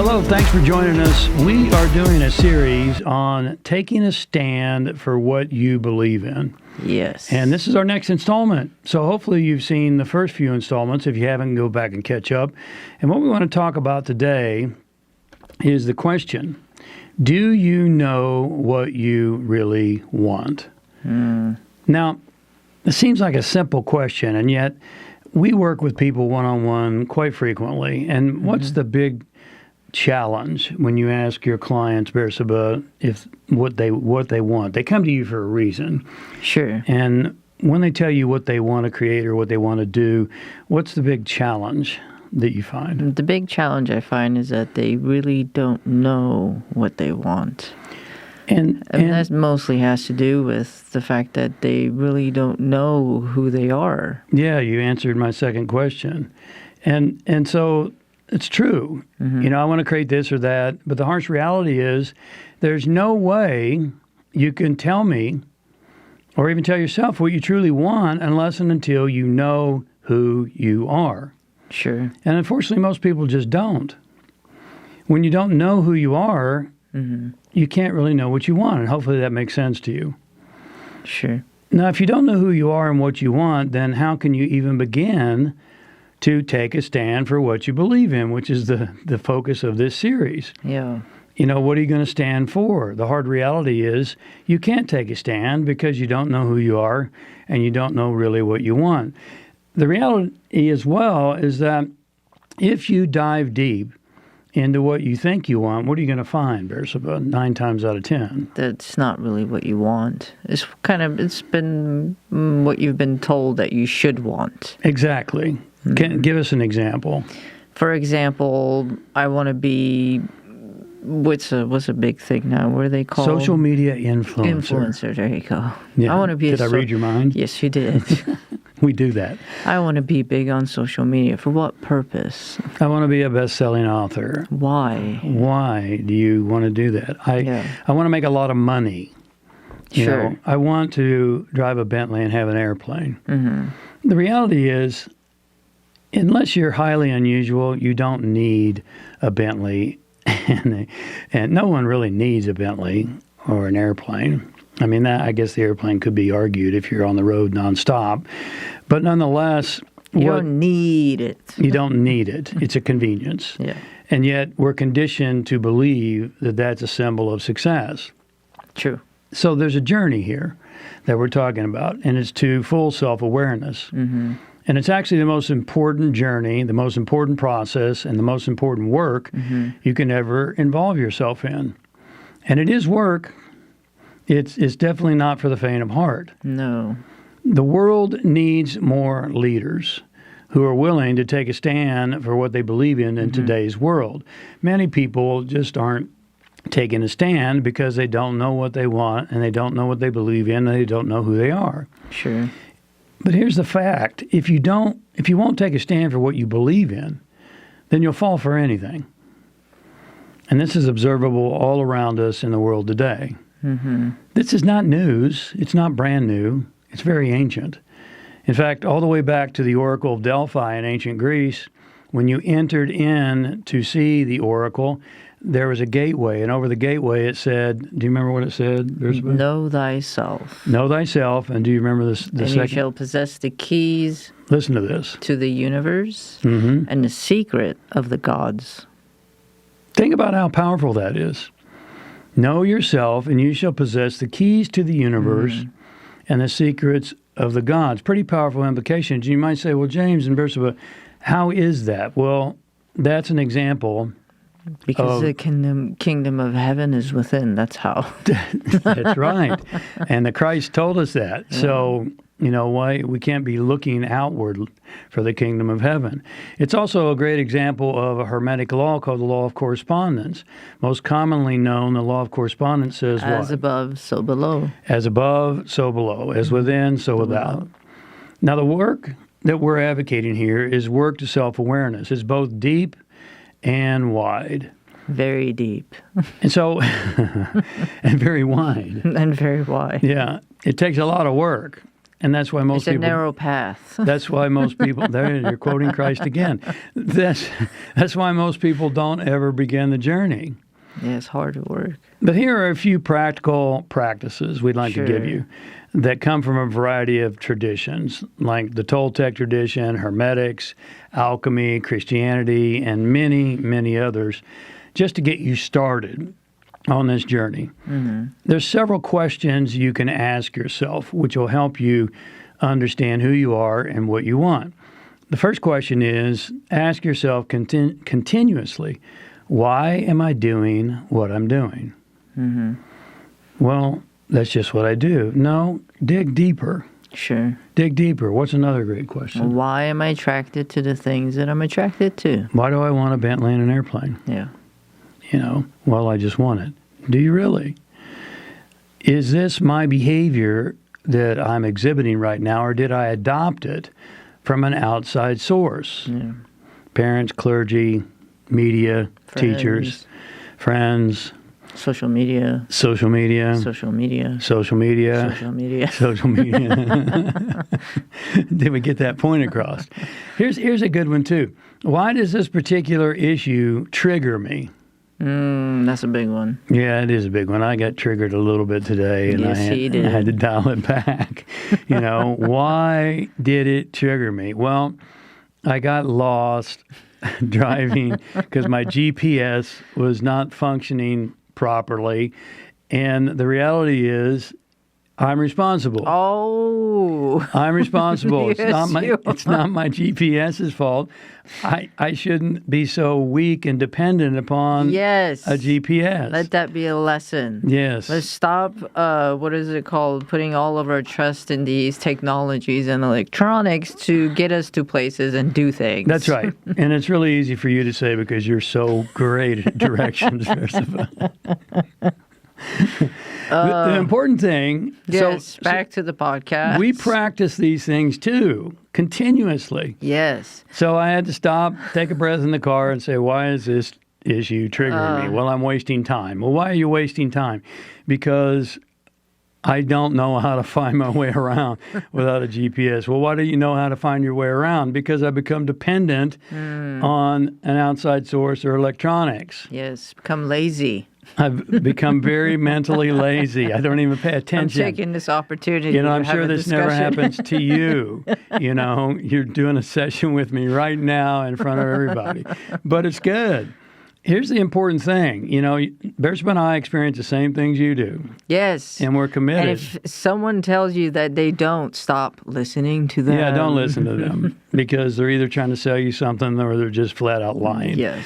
Hello, thanks for joining us. We are doing a series on taking a stand for what you believe in. Yes. And this is our next installment. So hopefully you've seen the first few installments. If you haven't, go back and catch up. And what we want to talk about today is the question, do you know what you really want? Now, it seems like a simple question, and yet we work with people one-on-one quite frequently. And what's the big challenge when you ask your clients, Bersaba, if what they want? They come to you for a reason. Sure. And when they tell you what they want to create or what they want to do, what's the big challenge that you find? The big challenge I find is that they really don't know what they want. And that mostly has to do with the fact that they really don't know who they are. yeah, you answered my second question. And so it's true. You know, I want to create this or that, but the harsh reality is there's no way you can tell me or even tell yourself what you truly want unless and until you know who you are. Sure. And unfortunately, most people just don't. When you don't know who you are, you can't really know what you want, and hopefully that makes sense to you. Sure. Now, if you don't know who you are and what you want, then how can you even begin to take a stand for what you believe in, which is the focus of this series? Yeah. You know, what are you going to stand for? The hard reality is you can't take a stand because you don't know who you are and you don't know really what you want. The reality as well is that if you dive deep into what you think you want, what are you going to find, Bersaba, 9 times out of 10? That's not really what you want. It's been what you've been told that you should want. Exactly. Give us an example. For example, I want to be what's a big thing now? What are they called? Social media influencer. Influencer. There you go. Yeah. I want to be. Did I read your mind? Yes, you did. We do that. I want to be big on social media. For what purpose? I want to be a best-selling author. Why? Why do you want to do that? I want to make a lot of money. You know, I want to drive a Bentley and have an airplane. The reality is, unless you're highly unusual, you don't need a Bentley, and no one really needs a Bentley or an airplane. I mean, I guess the airplane could be argued if you're on the road nonstop, but nonetheless, you don't need it. You don't need it. It's a convenience. Yeah. And yet we're conditioned to believe that that's a symbol of success. True. So there's a journey here that we're talking about, and it's to full self-awareness. And it's actually the most important journey, the most important process, and the most important work you can ever involve yourself in. And it is work. It's definitely not for the faint of heart. No. The world needs more leaders who are willing to take a stand for what they believe in today's world. Many people just aren't taking a stand because they don't know what they want, and they don't know what they believe in, and they don't know who they are. Sure. But here's the fact. If you won't take a stand for what you believe in, then you'll fall for anything. And this is observable all around us in the world today. This is not news. It's not brand new. It's very ancient. In fact, all the way back to the Oracle of Delphi in ancient Greece, when you entered in to see the oracle, there was a gateway, and over the gateway it said, do you remember what it said? Know thyself. Know thyself, and do you remember the second? You shall possess the keys. Listen to this. To the universe and the secret of the gods. Think about how powerful that is. Know yourself, and you shall possess the keys to the universe and the secrets of the gods. Pretty powerful implications. You might say, well, James and Bersaba, how is that? Well, that's an example. Because the kingdom of heaven is within. That's how. That's right. And the Christ told us that. Yeah. So, you know, why we can't be looking outward for the kingdom of heaven. It's also a great example of a Hermetic law called the law of correspondence. Most commonly known, the law of correspondence says what? As above, so below. As above, so below. As within, so without. Now, the work that we're advocating here is work to self-awareness. It's both deep and wide. Very deep. And so, and very wide. And very wide. Yeah. It takes a lot of work. And that's why most It's a people... narrow path. That's why most people... There, you're quoting Christ again. That's why most people don't ever begin the journey. Yeah, it's hard work. But here are a few practical practices we'd like to give Sure. you that come from a variety of traditions, like the Toltec tradition, Hermetics, alchemy, Christianity, and many, many others, just to get you started on this journey. There's several questions you can ask yourself, which will help you understand who you are and what you want. The first question is, ask yourself continuously, why am I doing what I'm doing? Well, that's just what I do. No, dig deeper. Sure. Dig deeper. What's another great question? Why am I attracted to the things that I'm attracted to? Why do I want a Bentley and an airplane? Yeah. Well, I just want it. Do you really? Is this my behavior that I'm exhibiting right now, or did I adopt it from an outside source? Yeah. Parents, clergy, media, teachers, friends, Social media. social media, Social media. social media, Social media. social media. Did we get that point across? Here's a good one, too. Why does this particular issue trigger me? That's a big one. Yeah, it is a big one. I got triggered a little bit today, and Yes, he did. I had to dial it back. Why did it trigger me? Well, I got lost driving because my GPS was not functioning properly, and the reality is I'm responsible. Oh. I'm responsible. Yes, It's not my GPS's fault. I shouldn't be so weak and dependent upon Yes. a GPS. Let that be a lesson. Yes. Let's stop, what is it called, putting all of our trust in these technologies and electronics to get us to places and do things. That's right. And it's really easy for you to say because you're so great at directions, Versiva. The important thing... Yes, back to the podcast. We practice these things, too, continuously. Yes. So I had to stop, take a breath in the car, and say, why is this issue triggering me? Well, I'm wasting time. Well, why are you wasting time? Because I don't know how to find my way around without a GPS. Well, why do you know how to find your way around? Because I become dependent on an outside source or electronics. Yes, become lazy. I've become very mentally lazy. I don't even pay attention. I'm taking this opportunity I'm to have sure a this never discussion. happens to you. You're doing a session with me right now in front of everybody. But it's good. Here's the important thing. Bearsman and I experience the same things you do. Yes. And we're committed. And if someone tells you that they don't, stop listening to them. Yeah, don't listen to them because they're either trying to sell you something or they're just flat out lying. Yes.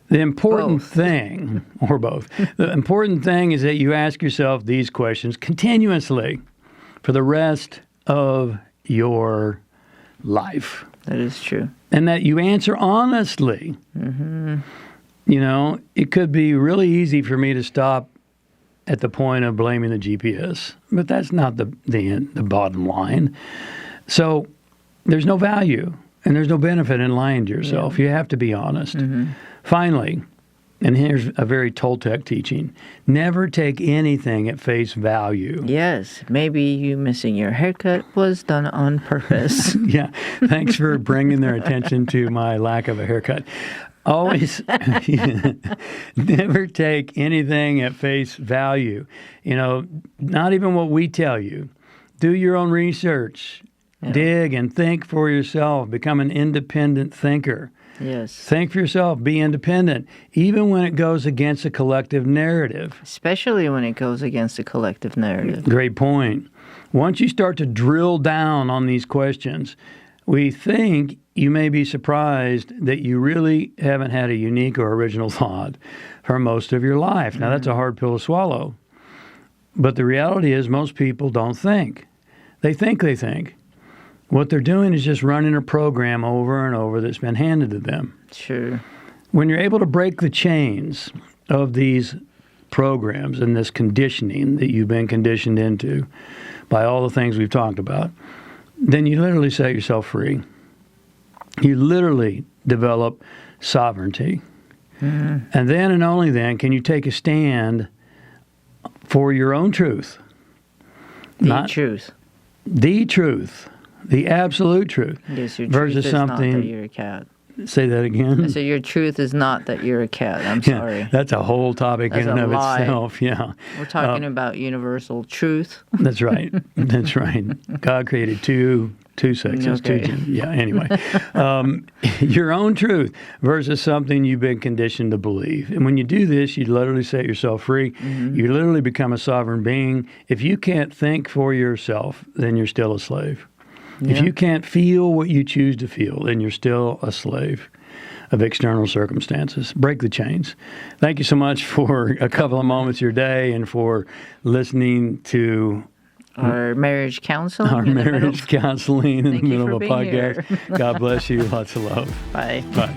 The important Both. thing, or both, the important thing is that you ask yourself these questions continuously for the rest of your life. That is true. And that you answer honestly. It could be really easy for me to stop at the point of blaming the GPS, but that's not the bottom line. So there's no value and there's no benefit in lying to yourself. You have to be honest. Finally, and here's a very Toltec teaching, never take anything at face value. Yes. Maybe you missing your haircut was done on purpose. Yeah, thanks for bringing their attention to my lack of a haircut. Always never take anything at face value. Not even what we tell you. Do your own research. Yeah. Dig and think for yourself. Become an independent thinker. Yes. Think for yourself. Be independent, even when it goes against a collective narrative. Especially when it goes against the collective narrative. Great point. Once you start to drill down on these questions, we think you may be surprised that you really haven't had a unique or original thought for most of your life. Now, that's a hard pill to swallow. But the reality is most people don't think. They think they think. What they're doing is just running a program over and over that's been handed to them. Sure. When you're able to break the chains of these programs and this conditioning that you've been conditioned into by all the things we've talked about, then you literally set yourself free. You literally develop sovereignty. And then and only then can you take a stand for your own truth. The truth. the truth, the absolute truth, Yes, your versus truth is not that something. you're a cat. Say that again. So your truth is not that you're a cat. I'm Yeah, sorry. that's a whole topic That's in and a of lie. itself. Yeah, We're talking about universal truth. that's right. That's right. God created two sexes, two Okay. genders. Yeah. Anyway, your own truth versus something you've been conditioned to believe. And when you do this, you literally set yourself free. You literally become a sovereign being. If you can't think for yourself, then you're still a slave. If Yeah. you can't feel what you choose to feel, then you're still a slave of external circumstances. Break the chains. Thank you so much for a couple of moments of your day and for listening to Our marriage counseling. our in the middle. marriage counseling in the Thank you middle for of a being podcast. here. God bless you. Lots of love. Bye. Bye.